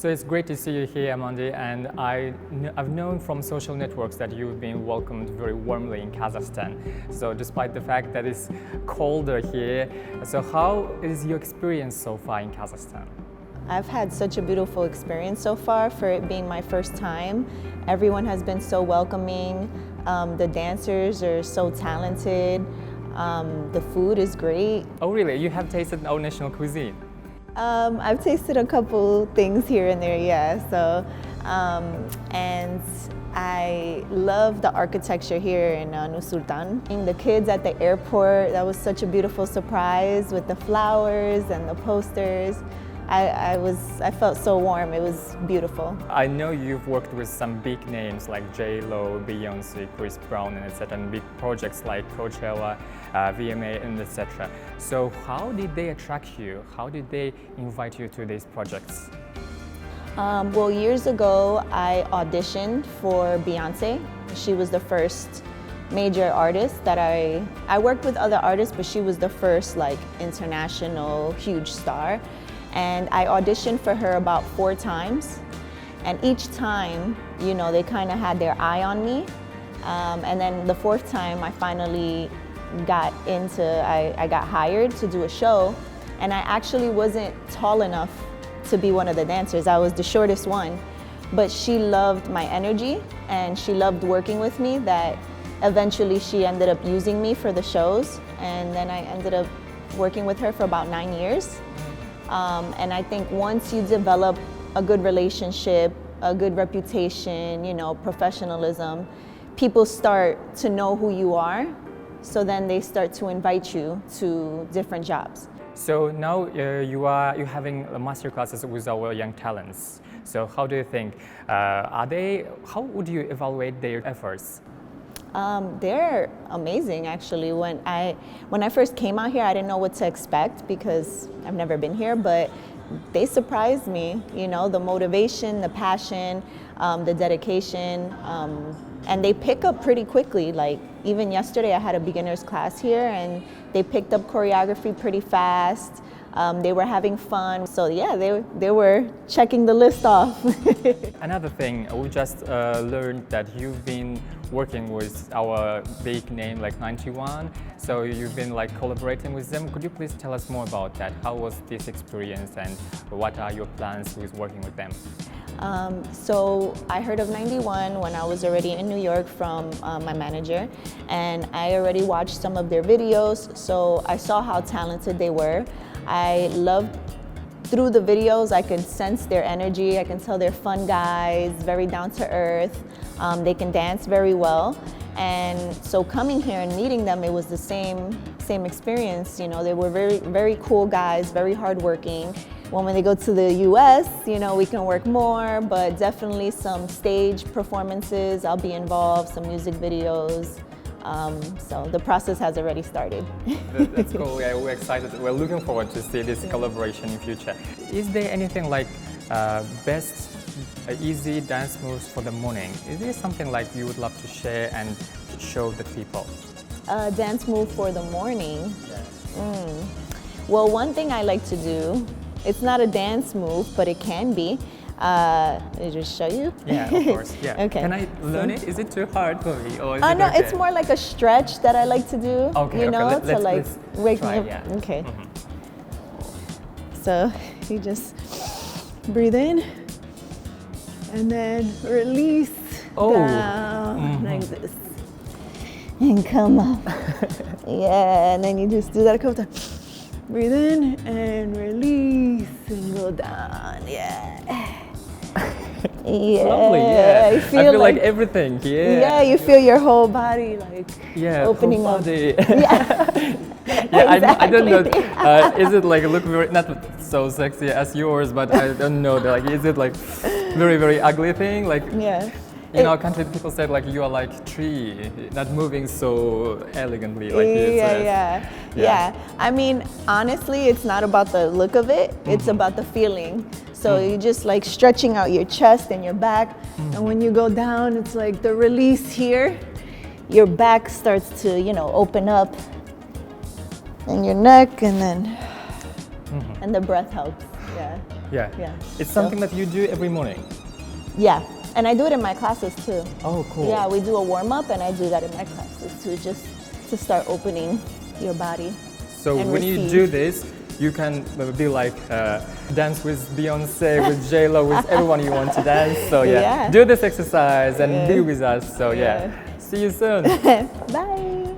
So it's great to see you here, Amandi, and I've known from social networks that you've been welcomed very warmly in Kazakhstan. So despite the fact that it's colder here, so how is your experience so far in Kazakhstan? I've had such a beautiful experience so far for it being my first time. Everyone has been so welcoming. The dancers are so talented. The food is great. Oh really? You have tasted our national cuisine? I've tasted a couple things here and there, yeah. So, and I love the architecture here in Nur Sultan. The kids at the airport, that was such a beautiful surprise with the flowers and the posters. I felt so warm, it was beautiful. I know you've worked with some big names like J Lo, Beyoncé, Chris Brown, and etc. and big projects like Coachella, VMA, and etc. So how did they attract you? How did they invite you to these projects? Well, years ago, I auditioned for Beyoncé. She was the first major artist that I worked with other artists, but she was the first like international huge star. And I auditioned for her about 4 times. And each time, you know, they kind of had their eye on me. And then the 4th time, I finally got I got hired to do a show. And I actually wasn't tall enough to be one of the dancers. I was the shortest one. But she loved my energy and she loved working with me, that eventually she ended up using me for the shows. And then I ended up working with her for about 9 years. And I think once you develop a good relationship, a good reputation, you know, professionalism, people start to know who you are. So then they start to invite you to different jobs. So now you're having master classes with our young talents. So how do you think, how would you evaluate their efforts? They're amazing, actually. When I first came out here, I didn't know what to expect because I've never been here, but they surprised me, you know, the motivation, the passion, the dedication, and they pick up pretty quickly. Like even yesterday I had a beginner's class here and they picked up choreography pretty fast. They were having fun. So yeah, they were checking the list off. Another thing, we just learned that you've been working with our big name like 91. So you've been like collaborating with them. Could you please tell us more about that? How was this experience and what are your plans with working with them? So I heard of 91 when I was already in New York from my manager, and I already watched some of their videos, so I saw how talented they were. I loved, through the videos, I could sense their energy. I can tell they're fun guys, very down to earth. They can dance very well. And so coming here and meeting them, it was the same experience. You know, they were very, very cool guys, very hardworking. When they go to the US, you know, we can work more, but definitely some stage performances, I'll be involved, some music videos. So the process has already started. That's cool. Yeah, we're excited. We're looking forward to see this collaboration in future. Is there anything like best easy dance moves for the morning? Is there something like you would love to share and show the people? Dance move for the morning? Well, one thing I like to do, it's not a dance move, but it can be. I'll just show you? Yeah, of course. Yeah. Okay. Can I learn it? Is it too hard for me? Or is No, okay? It's more like a stretch that I like to do. Okay, you know, okay. to like wake try, me up. Yeah. Okay. So you just breathe in and then release down like this. And come up. Yeah, and then you just do that a couple times. Breathe in and release and go down. Yeah. Yeah. Lovely, yeah. I feel like everything, yeah. Yeah, you feel your whole body like opening whole up. body. Yeah. Yeah, Exactly. I don't know. Is it like look very not so sexy as yours, but I don't know. Like, is it like very very ugly thing? Like, Yeah. in our country, people said like you are like tree, not moving so elegantly. Like Yeah. I mean, honestly, it's not about the look of it. It's about the feeling. So you're just like stretching out your chest and your back. And when you go down, it's like the release here. Your back starts to, you know, open up. And your neck, and then, and the breath helps. Yeah. Yeah. Yeah. It's something that you do every morning. Yeah, and I do it in my classes too. Oh, cool. Yeah, we do a warm-up and I do that in my classes too, just to start opening your body. So and when you receive. do this, you can be like dance with Beyoncé, with J Lo, with everyone you want to dance. So yeah, do this exercise and be with us. So yeah. See you soon. Bye.